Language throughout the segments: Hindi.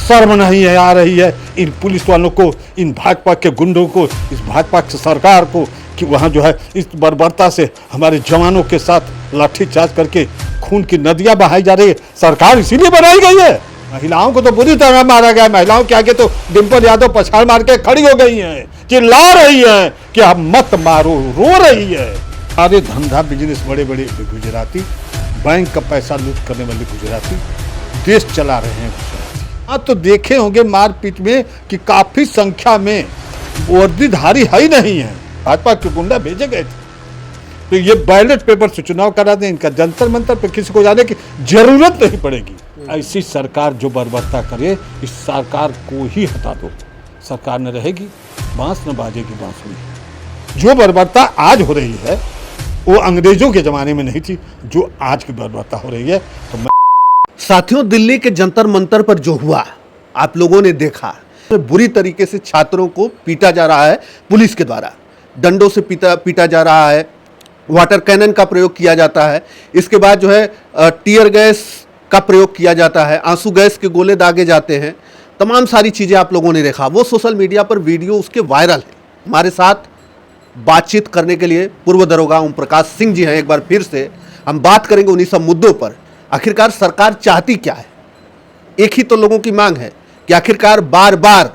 शर्म नहीं है आ रही है इन पुलिस वालों को, इन भाजपा के गुंडों को, इस भाजपा की सरकार को कि वहाँ जो है इस बर्बरता से हमारे जवानों के साथ लाठीचार्ज करके खून की नदियाँ बहाई जा रही है। सरकार इसीलिए बनाई गई है। महिलाओं को तो बुरी तरह मारा गया। महिलाओं के आगे तो डिम्पल यादव पछाड़ मार के खड़ी हो गई हैं, चिल्ला रही हैं कि आप मत मारो, रो रही है। सारे धंधा बिजनेस बड़े बड़े गुजराती, बैंक का पैसा लूट करने वाले गुजराती देश चला रहे हैं गुजराती। हाँ, तो देखे होंगे मारपीट में कि काफी संख्या में वर्दीधारी है ही नहीं है, भाजपा के गुंडा भेजे गए थे। तो ये बैलेट पेपर से चुनाव करा दें, इनका जंतर मंतर पे किसी को जाने की जरूरत नहीं पड़ेगी। ऐसी सरकार जो बर्बरता करे, इस सरकार को ही हटा दो। सरकार न रहेगी, बांस न बाजेगी बांसुरी। जो बर्बरता आज हो रही है वो अंग्रेजों के जमाने में नहीं थी, जो आज की बर्बरता हो रही है। तो साथियों, दिल्ली के जंतर मंतर पर जो हुआ आप लोगों ने देखा, बुरी तरीके से छात्रों को पीटा जा रहा है पुलिस के द्वारा, डंडों से पीटा जा रहा है, वाटर कैनन का प्रयोग किया जाता है, इसके बाद जो है टीयर गैस का प्रयोग किया जाता है, आंसू गैस के गोले दागे जाते हैं, तमाम सारी चीज़ें आप लोगों ने देखा। वो सोशल मीडिया पर वीडियो उसके वायरल है। हमारे साथ बातचीत करने के लिए पूर्व दरोगा ओम प्रकाश सिंह जी हैं। एक बार फिर से हम बात करेंगे उन्हीं सब मुद्दों पर। आखिरकार सरकार चाहती क्या है? एक ही तो लोगों की मांग है कि आखिरकार बार बार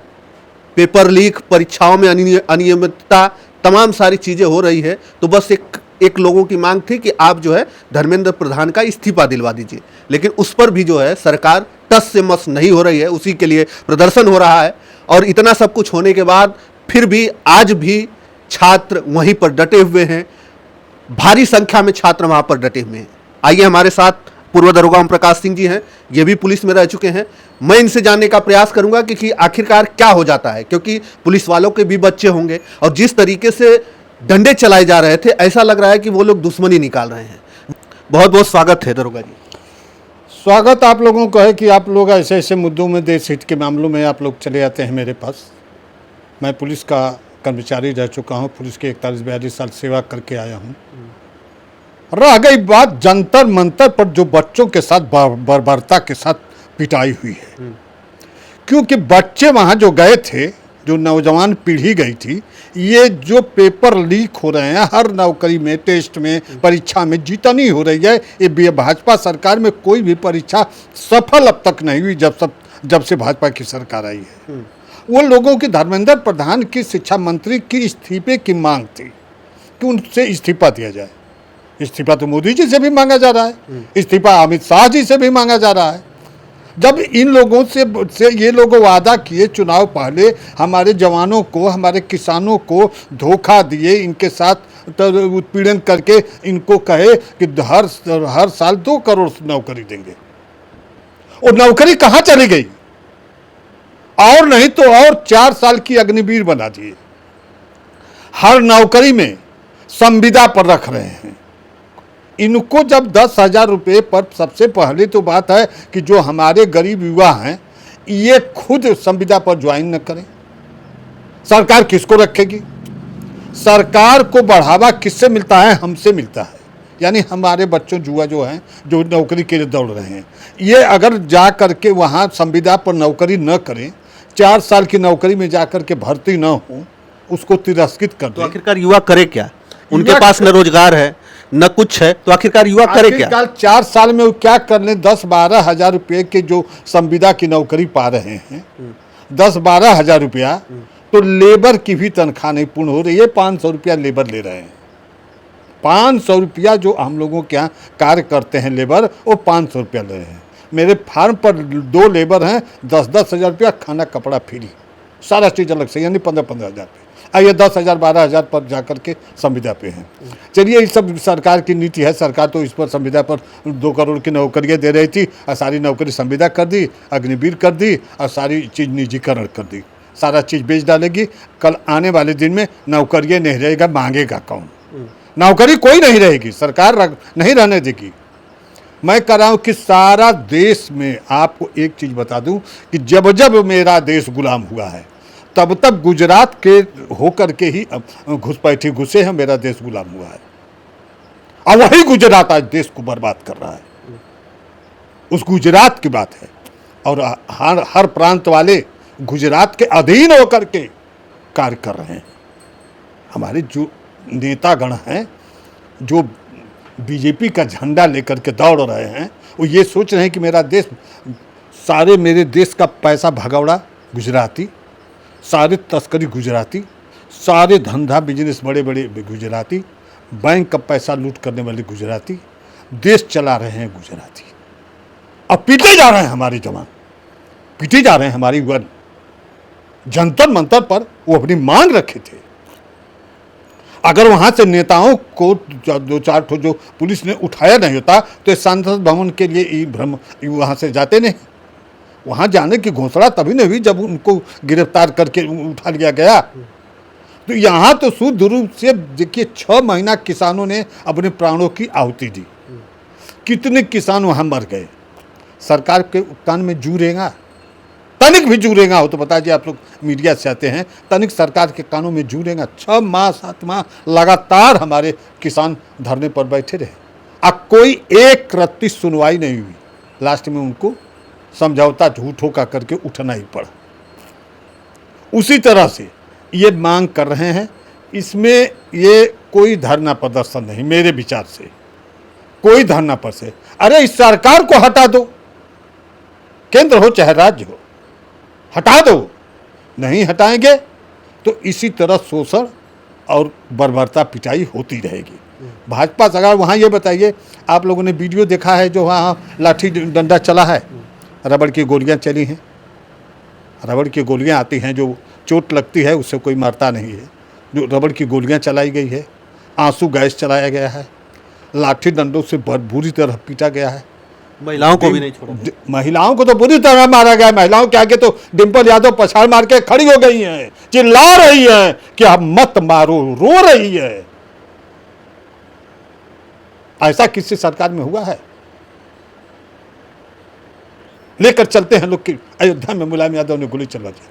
पेपर लीक, परीक्षाओं में अनियमितता, तमाम सारी चीज़ें हो रही है। तो बस एक लोगों की मांग थी कि आप जो है धर्मेंद्र प्रधान का इस्तीफा दिलवा दीजिए, लेकिन उस पर भी जो है सरकार टस से मस नहीं हो रही है। उसी के लिए प्रदर्शन हो रहा है। और इतना सब कुछ होने के बाद फिर भी आज भी छात्र वहीं पर डटे हुए हैं, भारी संख्या में छात्र वहां पर डटे हुए हैं। आइए, हमारे साथ पूर्व दरोगा ओम प्रकाश सिंह जी हैं, ये भी पुलिस में रह चुके हैं। मैं इनसे जानने का प्रयास करूंगा कि आखिरकार क्या हो जाता है, क्योंकि पुलिस वालों के भी बच्चे होंगे और जिस तरीके से डंडे चलाए जा रहे थे, ऐसा लग रहा है कि वो लोग दुश्मनी निकाल रहे हैं। बहुत बहुत स्वागत है दरोगा जी। स्वागत आप लोगों को है कि आप लोग ऐसे ऐसे मुद्दों में, देश हित के मामलों में आप लोग चले आते हैं मेरे पास। मैं पुलिस का कर्मचारी रह चुका हूँ, पुलिस के 41-42 साल सेवा करके आया हूँ। रह गई बात जंतर मंतर पर जो बच्चों के साथ बर्बरता के साथ पिटाई हुई है, क्योंकि बच्चे वहाँ जो गए थे, जो नौजवान पीढ़ी गई थी, ये जो पेपर लीक हो रहे हैं हर नौकरी में, टेस्ट में, परीक्षा में जीतनी हो रही है। ये भाजपा सरकार में कोई भी परीक्षा सफल अब तक नहीं हुई जब से भाजपा की सरकार आई है। वो लोगों की धर्मेंद्र प्रधान की, शिक्षा मंत्री की इस्तीफे की मांग थी कि उनसे इस्तीफा दिया जाए। इस्तीफा तो मोदी जी से भी मांगा जा रहा है, इस्तीफा अमित शाह जी से भी मांगा जा रहा है। जब इन लोगों से ये लोग वादा किए चुनाव पहले, हमारे जवानों को, हमारे किसानों को धोखा दिए, इनके साथ उत्पीड़न करके इनको कहे कि हर साल 2 करोड़ नौकरी देंगे, और नौकरी कहाँ चली गई? और नहीं तो और 4 साल की अग्निवीर बना दिए। हर नौकरी में संविदा पर रख रहे हैं इनको। जब 10,000 रुपये पर, सबसे पहले तो बात है कि जो हमारे गरीब युवा हैं ये खुद संविदा पर ज्वाइन न करें, सरकार किसको रखेगी? सरकार को बढ़ावा किससे मिलता है? हमसे मिलता है। यानी हमारे बच्चों युवा जो हैं, जो नौकरी के लिए दौड़ रहे हैं, ये अगर जा करके वहाँ संविदा पर नौकरी न करें, 4 साल की नौकरी में जा कर के भर्ती न हो, उसको तिरस्कृत कर तो आखिरकार युवा करे क्या? उनके पास न रोजगार है न कुछ है, तो आखिरकार युवा करे क्या? 4 साल में वो क्या कर लें? 10-12 हज़ार रुपये के जो संविदा की नौकरी पा रहे हैं, 10-12 हज़ार रुपया, तो लेबर की भी तनख्वाह नहीं पूर्ण हो रही है। 500 रुपया लेबर ले रहे हैं। 500 रुपया जो हम लोगों के यहाँ कार्य करते हैं लेबर, वो 500 रुपया ले रहे हैं। मेरे फार्म पर 2 लेबर हैं, 10-10 हज़ार रुपया, खाना कपड़ा फ्री, सारा चीज़ अलग से, यानी 15-15 हज़ार रुपये। आइए 10,000 12,000 पर जाकर के संविदा पे हैं। चलिए, ये सब सरकार की नीति है। सरकार तो इस पर संविदा पर 2 करोड़ की नौकरियाँ दे रही थी, और सारी नौकरी संविदा कर दी, अग्निवीर कर दी, और सारी चीज़ निजीकरण कर दी, सारा चीज़ बेच डालेगी। कल आने वाले दिन में नौकरियाँ नहीं रहेगा, मांगेगा कौन? नौकरी कोई नहीं रहेगी, सरकार नहीं रहने देगी। मैं कह रहा हूँ कि सारा देश में, आपको एक चीज़ बता दूँ कि जब जब मेरा देश गुलाम हुआ है, तब तब गुजरात के होकर के ही घुसपैठी घुसे हैं, मेरा देश गुलाम हुआ है। और वही गुजरात आज देश को बर्बाद कर रहा है। उस गुजरात की बात है। और हर प्रांत वाले गुजरात के अधीन होकर के कार्य कर रहे हैं। हमारे जो नेतागण हैं, जो बीजेपी का झंडा लेकर के दौड़ रहे हैं, वो ये सोच रहे हैं कि मेरा देश, सारे मेरे देश का पैसा भगौड़ा गुजराती, सारे तस्करी गुजराती, सारे धंधा बिजनेस बड़े बड़े गुजराती, बैंक का पैसा लूट करने वाले गुजराती, देश चला रहे हैं गुजराती। अब पीटे जा रहे हैं हमारे जवान, पीटे जा रहे हैं हमारी युवा। जंतर मंतर पर वो अपनी मांग रखे थे। अगर वहां से नेताओं को दो चार ठो जो पुलिस ने उठाया नहीं होता तो सांसद भवन के लिए भ्रम वहां से जाते नहीं। वहां जाने की घोषणा तभी नहीं हुई जब उनको गिरफ्तार करके उठा लिया गया। तो यहाँ तो शुद्ध रूप से देखिए 6 महीना किसानों ने अपने प्राणों की आहुति दी। कितने किसान वहां मर गए। सरकार के कान में जू रहेगा, तनिक भी जू रहेगा हो तो बता दिए, आप लोग मीडिया से आते हैं, तनिक सरकार के कानों में जू रहेगा। 6 माह 7 माह लगातार हमारे किसान धरने पर बैठे रहे। अब कोई एक रत्ती सुनवाई नहीं हुई। लास्ट में उनको समझौता झूठों का करके उठना ही पड़ा। उसी तरह से ये मांग कर रहे हैं। इसमें ये कोई धरना प्रदर्शन नहीं, मेरे विचार से कोई धरना पर से। अरे इस सरकार को हटा दो, केंद्र हो चाहे राज्य हो, हटा दो। नहीं हटाएंगे तो इसी तरह शोषण और बर्बरता पिटाई होती रहेगी। भाजपा सरकार वहाँ ये बताइए, आप लोगों ने वीडियो देखा है जो वहाँ लाठी डंडा चला है, रबड़ की गोलियाँ चली हैं। रबड़ की गोलियाँ आती हैं, जो चोट लगती है उससे कोई मरता नहीं है। जो रबड़ की गोलियाँ चलाई गई है, आंसू गैस चलाया गया है, लाठी डंडों से बुरी तरह पीटा गया है। महिलाओं को भी नहीं छोड़ा। महिलाओं को तो बुरी तरह मारा गया। महिलाओं के आगे तो डिम्पल यादव पछाड़ मार के खड़ी हो गई हैं, चिल्ला रही हैं कि आप मत मारो, रो रही है। ऐसा किसी सरकार में हुआ है? लेकर चलते हैं लोग कि अयोध्या में मुलायम यादव ने गोली चलवा दी।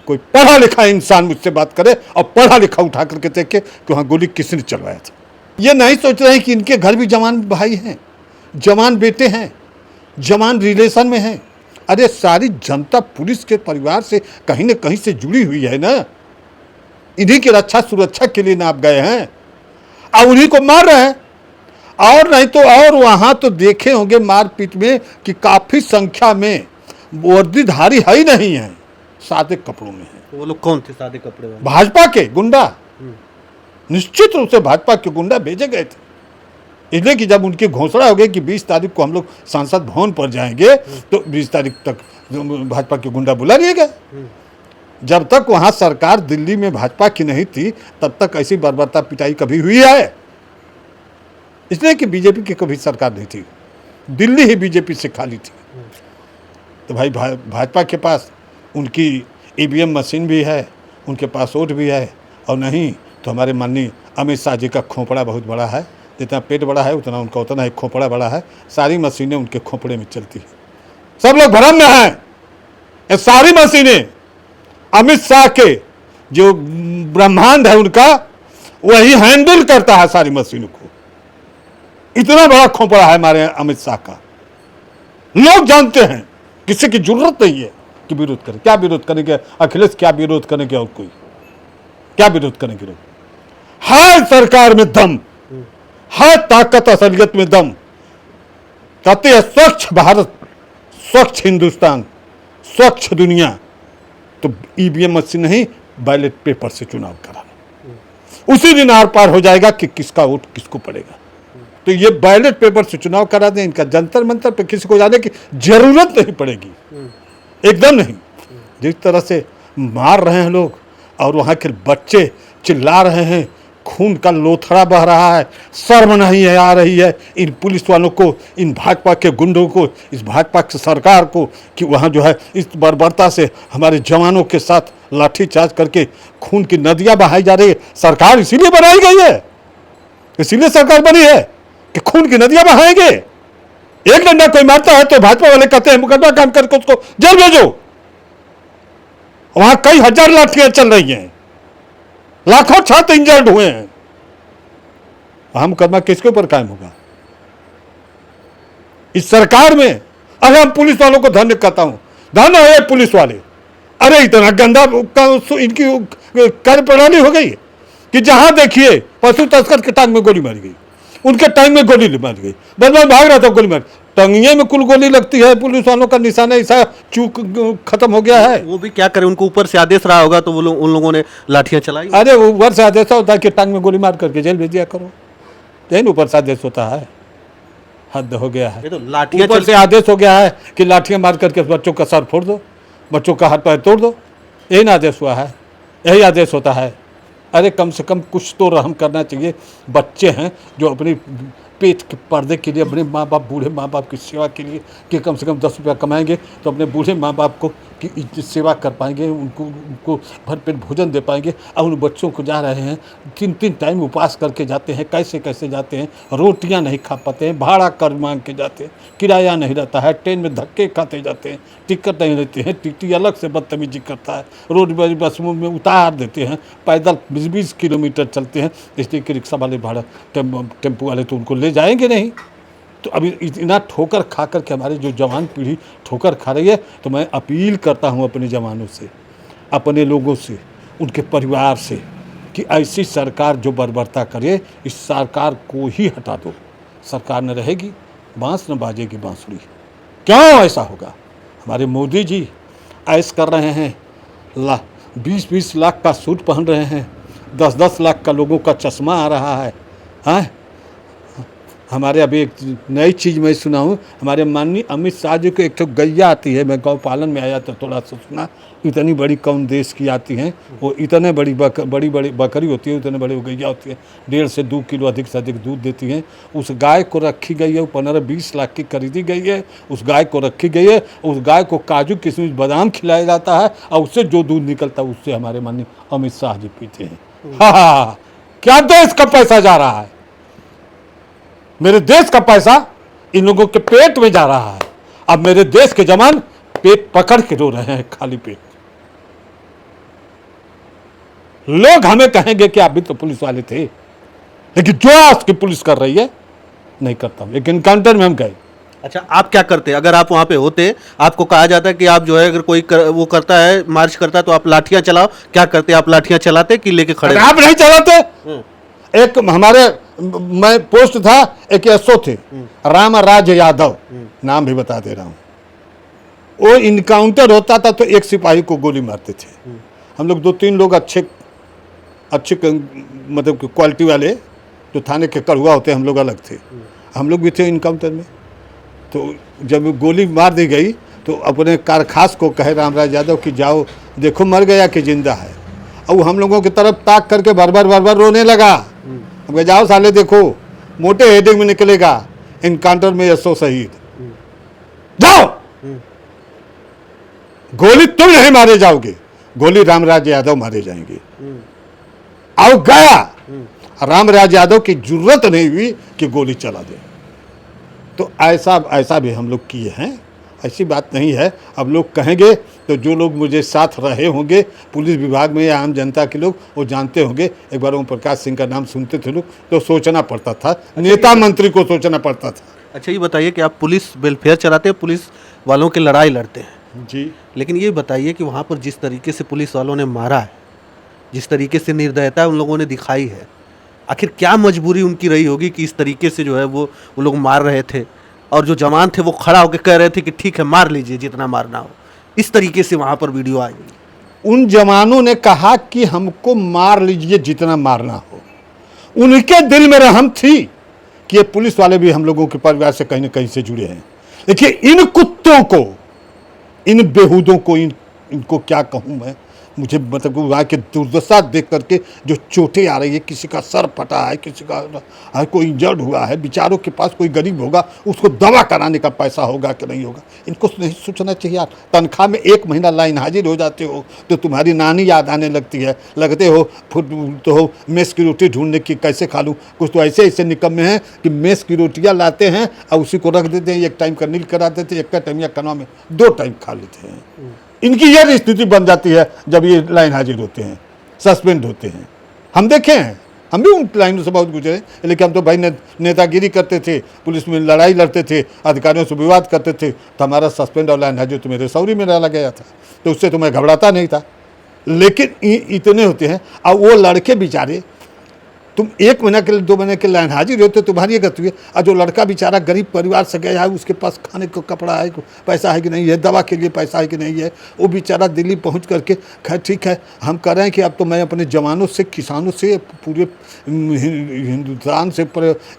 कोई पढ़ा लिखा इंसान मुझसे बात करे और पढ़ा लिखा उठा करके देखे कि वहां गोली किसने चलवाया था। ये नहीं सोच रहे हैं कि इनके घर भी जवान भाई हैं, जवान बेटे हैं, जवान रिलेशन में हैं। अरे सारी जनता पुलिस के परिवार से कहीं न कहीं से जुड़ी हुई है ना। इन्हीं की रक्षा सुरक्षा के लिए ना आप गए हैं, और उन्हीं को मार रहे हैं। और नहीं तो और वहाँ तो देखे होंगे मारपीट में कि काफ़ी संख्या में वर्दीधारी है ही नहीं है, सादे कपड़ों में है। तो वो लोग कौन थे सादे कपड़े वाले? भाजपा के गुंडा, निश्चित रूप से भाजपा के गुंडा भेजे गए थे। इसलिए कि जब उनकी घोषणा हो गई कि 20 तारीख को हम लोग सांसद भवन पर जाएंगे, तो 20 तारीख तक भाजपा के गुंडा बुला लिए गए। जब तक वहाँ सरकार दिल्ली में भाजपा की नहीं थी, तब तक ऐसी बर्बरता पिटाई कभी हुई है? इसलिए कि बीजेपी की कभी सरकार नहीं थी, दिल्ली ही बीजेपी से खाली थी। तो भाई भाजपा के पास उनकी ईवीएम मशीन भी है, उनके पास वोट भी है, और नहीं तो हमारे माननीय अमित शाह जी का खोपड़ा बहुत बड़ा है। जितना पेट बड़ा है उतना ही खोपड़ा बड़ा है। सारी मशीनें उनके खोपड़े में चलती है। सब लोग भ्रम में हैं। ये सारी मशीनें अमित शाह के जो ब्रह्मांड है उनका, वही हैंडल करता है सारी मशीनों को। इतना बड़ा खोपड़ा है हमारे अमित शाह का। लोग जानते हैं, किसी की जरूरत नहीं है कि विरोध करें। क्या विरोध करेंगे अखिलेश? क्या विरोध करेंगे? और कोई क्या विरोध करेंगे? लोग है सरकार में दम, है ताकत, असलियत में दम। कहते हैं स्वच्छ भारत, स्वच्छ हिंदुस्तान, स्वच्छ दुनिया। तो ईवीएम मशीन नहीं, बैलेट पेपर से चुनाव कराना। उसी दिन आर पार हो जाएगा कि किसका वोट किसको पड़ेगा। तो ये बैलेट पेपर से चुनाव करा दें, इनका जंतर मंतर पे किसी को जाने की जरूरत नहीं पड़ेगी, एकदम नहीं। जिस तरह से मार रहे हैं लोग और वहाँ के बच्चे चिल्ला रहे हैं, खून का लोथड़ा बह रहा है, शर्म नहीं आ रही है इन पुलिस वालों को, इन भाजपा के गुंडों को, इस भाजपा की सरकार को, कि वहाँ जो है इस बर्बरता से हमारे जवानों के साथ लाठीचार्ज करके खून की नदियाँ बहाई जा रही है। सरकार इसीलिए बनाई गई है, इसीलिए सरकार बनी है कि खून की नदियाँ बहाएंगे। एक डंडा कोई मारता है तो भाजपा वाले कहते हैं मुकदमा काम करके उसको जेल भेजो। वहां कई हजार लाठियां चल रही हैं, लाखों छात्र इंजर्ड हुए हैं। वहां मुकदमा किसके ऊपर कायम होगा? इस सरकार में। अगर हम पुलिस वालों को धन्य करता हूं धन है पुलिस वाले। अरे इतना गंदा इनकी कार्य प्रणाली हो गई है कि जहां देखिए पशु तस्कर के टांग में गोली मारी गई, उनके टांग में गोली मारी गई, बदमाश भाग रहा था गोली मारी, टंगिए में कुल गोली लगती है। पुलिस वालों का निशाना ऐसा चूक खत्म हो गया है। वो भी क्या करें, उनको ऊपर से आदेश रहा होगा तो वो लोग उन लोगों ने लाठियां चलाई। अरे ऊपर से आदेश होता है कि टांग में गोली मार करके जेल भेज दिया करो, यही ऊपर से आदेश होता है। हद हो गया है। ये तो लाठियां ऊपर से आदेश हो गया है कि लाठियां मार करके बच्चों का सर फोड़ दो, बच्चों का हाथ पैर तोड़ दो, यही ना आदेश हुआ है, यही आदेश होता है। अरे कम से कम कुछ तो रहम करना चाहिए। बच्चे हैं जो अपनी पेट के पर्दे के लिए अपने माँ बाप, बूढ़े माँ बाप की सेवा के लिए कि कम से कम 10 रुपया कमाएंगे तो अपने बूढ़े माँ बाप को की सेवा कर पाएंगे, उनको भरपेट भोजन दे पाएंगे। और उन बच्चों को जा रहे हैं 3-3 टाइम उपवास करके जाते हैं, कैसे कैसे जाते हैं, रोटियां नहीं खा पाते हैं, भाड़ा कर मांग के जाते हैं, किराया नहीं रहता है, ट्रेन में धक्के खाते जाते हैं, टिकट नहीं रहते हैं, टीटी अलग से बदतमीजी करता है, रोड बस में उतार देते हैं, पैदल 20-20 किलोमीटर चलते हैं, इसलिए कि रिक्शा वाले भाड़ा टेम्पो वाले तो उनको ले जाएंगे नहीं। तो अभी इतना ठोकर खा कर के हमारे जो जवान पीढ़ी ठोकर खा रही है, तो मैं अपील करता हूं अपने जवानों से, अपने लोगों से, उनके परिवार से कि ऐसी सरकार जो बर्बरता करे, इस सरकार को ही हटा दो। सरकार न रहेगी, बांस न बाजेगी बांसुरी। क्यों ऐसा होगा? हमारे मोदी जी ऐश कर रहे हैं, 20-20 लाख का सूट पहन रहे हैं, 10-10 लाख का लोगों का चश्मा आ रहा है। हाँ, हमारे अभी एक नई चीज़ मैं सुना हूँ, हमारे माननीय अमित शाह जी को एक तो गैया आती है, मैं गौ पालन में आया तो थोड़ा सा सुना, इतनी बड़ी कौन देश की आती हैं, वो इतने बड़ी बड़ी बकरी होती है, उतने बड़ी गैया होती है, 1.5 से 2 किलो अधिक से अधिक दूध देती हैं। उस गाय को रखी गई है, 15-20 लाख की खरीदी गई है, उस गाय को रखी गई है। उस गाय को काजू किशमिश बादाम खिलाया जाता है और उससे जो दूध निकलता है उससे हमारे माननीय अमित शाह जी पीते हैं। हाँ, क्या देश का पैसा जा रहा है? मेरे देश का पैसा इन लोगों के पेट में जा रहा है। अब मेरे देश के जवान पेट पकड़ के रो रहे हैं, खाली पेट। लोग हमें कहेंगे कि आप भी तो पुलिस वाले थे, लेकिन जो आज की पुलिस कर रही है नहीं करता। लेकिन काउंटर में हम गए। अच्छा, आप क्या करते? अगर आप वहाँ पे होते, आपको कहा जाता है कि आप जो है अगर कोई वो करता है, मार्च करता है तो आप लाठियां चलाओ, क्या करते? आप लाठियां चलाते कि लेके खड़े? आप नहीं चलाते। एक हमारे मैं पोस्ट था, एक एसओ थे, रामराज यादव, नाम भी बता दे रहा हूं। वो इनकाउंटर होता था तो एक सिपाही को गोली मारते थे। हम लोग 2-3 लोग अच्छे मतलब क्वालिटी वाले जो थाने के कड़ुआ होते, हम लोग अलग थे, हम लोग भी थे इनकाउंटर में। तो जब गोली मार दी गई तो अपने कारखास को कहे रामराज यादव कि जाओ देखो मर गया कि जिंदा है। और हम लोगों की तरफ ताक करके बार-बार रोने लगा। हम जाओ साले देखो, मोटे हेडिंग में निकलेगा, इनकाउंटर में एसओ शहीद। जाओ, गोली तुम नहीं मारे जाओगे, गोली रामराज यादव मारे जाएंगे। और गया, रामराज यादव की जरूरत नहीं हुई कि गोली चला दे। तो ऐसा भी हम लोग किए हैं, ऐसी बात नहीं है। अब लोग कहेंगे तो जो लोग मुझे साथ रहे होंगे पुलिस विभाग में या आम जनता के लोग, वो जानते होंगे। एक बार ओम प्रकाश सिंह का नाम सुनते थे लोग तो सोचना पड़ता था, नेता मंत्री को सोचना पड़ता था। अच्छा, ये बताइए कि आप पुलिस वेलफेयर चलाते हैं, पुलिस वालों की लड़ाई लड़ते हैं जी, लेकिन ये बताइए कि वहाँ पर जिस तरीके से पुलिस वालों ने मारा है, जिस तरीके से निर्दयता उन लोगों ने दिखाई है, आखिर क्या मजबूरी उनकी रही होगी कि इस तरीके से जो है वो लोग मार रहे थे, और जो जवान थे वो खड़ा होकर कह रहे थे कि ठीक है मार लीजिए जितना मारना हो। इस तरीके से वहाँ पर वीडियो आई। उन जवानों ने कहा कि हमको मार लीजिए जितना मारना हो। उनके दिल में रहम थी कि ये पुलिस वाले भी हम लोगों के परिवार से कहीं न कहीं से जुड़े हैं। देखिए, इन कुत्तों को, इन बेहूदों को, इनको क्या कहूँ मैं, मुझे मतलब वहाँ के दुर्दशा देख करके जो चोटें आ रही है, किसी का सर फटा है, किसी का कोई इंजर्ड हुआ है, बेचारों के पास कोई गरीब होगा, उसको दवा कराने का पैसा होगा कि नहीं होगा, इनको नहीं सोचना चाहिए यार। तनख्वाह में 1 महीना लाइन हाजिर हो जाते हो तो तुम्हारी नानी याद आने लगती है, लगते हो तो हो मेस की रोटी ढूंढने की कैसे खा लूँ। कुछ तो ऐसे निकम्मे हैं कि मेस की रोटियाँ लाते हैं और उसी को रख देते हैं, 1 टाइम का नील करा देते हैं, 1 टाइम या कनवा में 2 टाइम खा लेते हैं। इनकी यह स्थिति बन जाती है जब ये लाइन हाजिर होते हैं, सस्पेंड होते हैं। हम देखे हैं, हम भी उन लाइनों से बहुत गुजरे, लेकिन हम तो भाई नेतागिरी करते थे, पुलिस में लड़ाई लड़ते थे, अधिकारियों से विवाद करते थे, तो हमारा सस्पेंड ऑनलाइन है जो तो मेरे सौरी में डाला गया था, तो उससे तो मैं घबराता नहीं था। लेकिन इतने होते हैं, अब वो लड़के बेचारे, तुम 1 महीना के लिए 2 महीने के लाइन हाजिर होते तुम्हारी गति है, और जो लड़का बेचारा गरीब परिवार से गया है, उसके पास खाने को कपड़ा है, पैसा है कि नहीं है, दवा के लिए पैसा है कि नहीं है, वो बेचारा दिल्ली पहुंच करके, खैर ठीक है, हम कह रहे हैं कि अब तो मैं अपने जवानों से, किसानों से, पूरे हिंदुस्तान से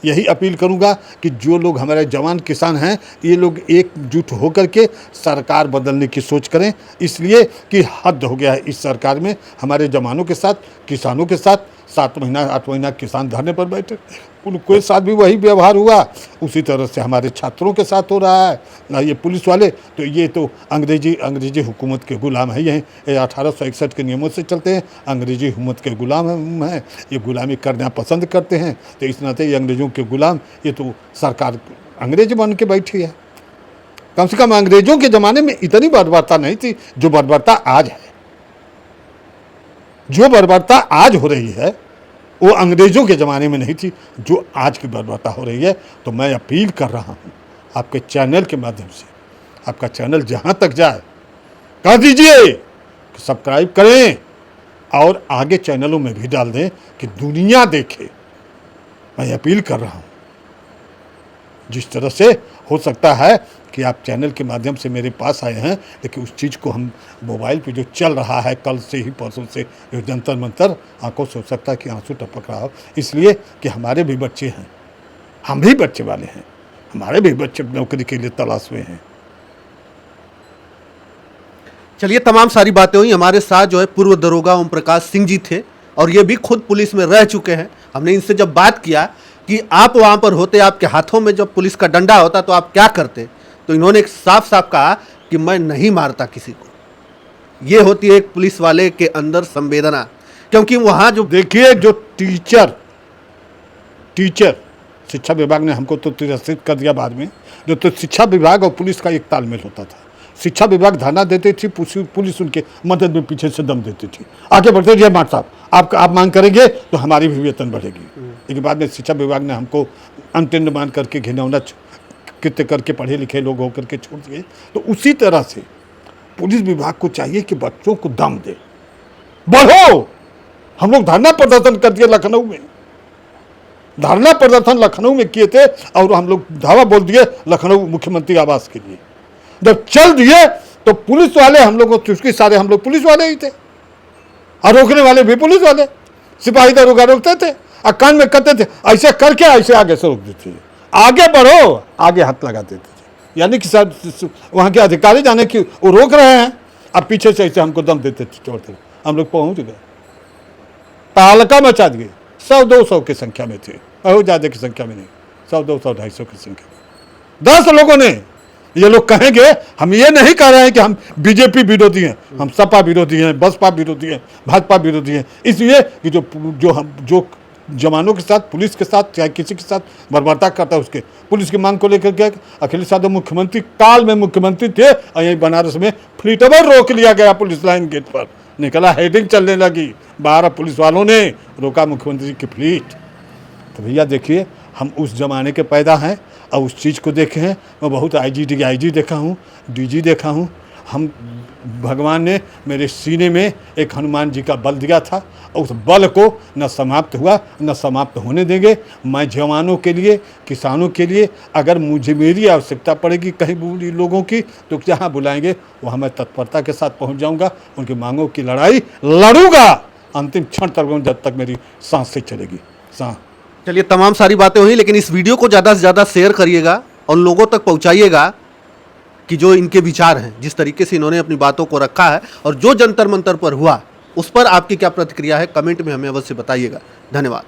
यही अपील करूंगा कि जो लोग हमारे जवान किसान हैं, ये लोग एकजुट होकर के सरकार बदलने की सोच करें, इसलिए कि हद हो गया है इस सरकार में हमारे जवानों के साथ, किसानों के साथ। 7 महीना 8 महीना किसान धरने पर बैठे, उनके साथ भी वही व्यवहार हुआ, उसी तरह से हमारे छात्रों के साथ हो रहा है ना। ये पुलिस वाले तो ये तो अंग्रेजी हुकूमत के गुलाम है, ये 1861 के नियमों से चलते हैं, अंग्रेजी हुकूमत के गुलाम हैं, ये गुलामी करना पसंद करते हैं, तो इस नाते ये अंग्रेज़ों के गुलाम, ये तो सरकार अंग्रेज बन के बैठी है। कम से कम अंग्रेज़ों के ज़माने में इतनी बर्बरता नहीं थी जो बर्बरता आज है। जो बर्बरता आज हो रही है वो अंग्रेज़ों के ज़माने में नहीं थी जो आज की बर्बरता हो रही है। तो मैं अपील कर रहा हूँ आपके चैनल के माध्यम से, आपका चैनल जहाँ तक जाए कर दीजिए, सब्सक्राइब करें और आगे चैनलों में भी डाल दें कि दुनिया देखे। मैं अपील कर रहा हूँ, जिस तरह से हो सकता है कि आप चैनल के माध्यम से मेरे पास आए हैं, लेकिन उस चीज़ को हम मोबाइल पे जो चल रहा है कल से ही, परसों से, जो जंतर मंतर, आंखों से हो सकता है कि आंसू टपक रहा हो, इसलिए कि हमारे भी बच्चे हैं, हम भी बच्चे वाले हैं, हमारे भी बच्चे नौकरी के लिए तलाश में हैं। चलिए, तमाम सारी बातें हुई। हमारे साथ जो है पूर्व दरोगा ओम प्रकाश सिंह जी थे, और ये भी खुद पुलिस में रह चुके हैं। हमने इनसे जब बात किया कि आप वहाँ पर होते, आपके हाथों में जब पुलिस का डंडा होता तो आप क्या करते, तो इन्होंने साफ साफ कहा कि मैं नहीं मारता किसी को। ये होती है एक पुलिस वाले के अंदर संवेदना, क्योंकि वहाँ जो देखिए, जो टीचर शिक्षा विभाग ने हमको तो तिरस्कृत कर दिया बाद में, जो तो शिक्षा विभाग और पुलिस का एक तालमेल होता था। शिक्षा विभाग धरना देते थी, पुलिस उनके मदद में पीछे से दम देती थी, आगे बढ़ते थे, मार साहब आप मांग करेंगे तो हमारी भी वेतन बढ़ेगी। लेकिन बाद में शिक्षा विभाग ने हमको अंतर्न मान करके घिनौना कृत्य करके पढ़े लिखे लोग होकर के छोड़ दिए। तो उसी तरह से पुलिस विभाग को चाहिए कि बच्चों को दम दे, बढ़ो। हम लोग धरना प्रदर्शन कर दिए लखनऊ में, धरना प्रदर्शन लखनऊ में किए थे, और हम लोग धावा बोल दिए लखनऊ मुख्यमंत्री आवास के लिए। जब चल दिए तो पुलिस वाले हम लोग, चुस्की सारे हम लोग पुलिस वाले ही थे, और रोकने वाले भी पुलिस वाले, सिपाही दरोगा रोकते थे और कान में करते थे, ऐसे करके ऐसे आगे से रोक देते थे, आगे बढ़ो, आगे हाथ लगा देते थे। यानी कि सर वहाँ के अधिकारी जाने की वो रोक रहे हैं, अब पीछे से ऐसे हमको दम देते थे, छोड़ते। हम लोग पहुँच गए, तालका मचा दिए। 100-200 की संख्या में थे, बहुत ज़्यादा की संख्या में नहीं, 100-200-250 की संख्या में 10 लोगों ने। ये लोग कहेंगे, हम ये नहीं कह रहे हैं कि हम बीजेपी विरोधी हैं, हम सपा विरोधी हैं, बसपा विरोधी हैं, भाजपा विरोधी हैं, इसलिए कि जो जवानों के साथ, पुलिस के साथ, चाहे किसी के साथ बर्बरता करता है, उसके पुलिस की मांग को लेकर के अखिलेश यादव मुख्यमंत्री काल में मुख्यमंत्री थे, और यहीं बनारस में फ्लीटवर रोक लिया गया, पुलिस लाइन गेट पर निकला, हेडिंग चलने लगी, 12 पुलिस वालों ने रोका मुख्यमंत्री की फ्लीट। तो भैया देखिए, हम उस ज़माने के पैदा हैं और उस चीज़ को देखे हैं। मैं बहुत आईजी देखा हूँ, डीजी देखा हूँ। हम भगवान ने मेरे सीने में एक हनुमान जी का बल दिया था, और उस बल को न समाप्त हुआ, न समाप्त होने देंगे। मैं जवानों के लिए, किसानों के लिए, अगर मुझे मेरी आवश्यकता पड़ेगी कहीं बुरी लोगों की, तो जहाँ बुलाएंगे वहाँ मैं तत्परता के साथ पहुँच जाऊँगा, उनकी मांगों की लड़ाई लड़ूंगा अंतिम क्षण तक, जब तक मेरी सांस से चलेगी सांस। चलिए, तमाम सारी बातें हुई, लेकिन इस वीडियो को ज़्यादा से ज़्यादा शेयर करिएगा और लोगों तक पहुंचाइएगा कि जो इनके विचार हैं, जिस तरीके से इन्होंने अपनी बातों को रखा है, और जो जंतर मंतर पर हुआ उस पर आपकी क्या प्रतिक्रिया है, कमेंट में हमें अवश्य बताइएगा। धन्यवाद।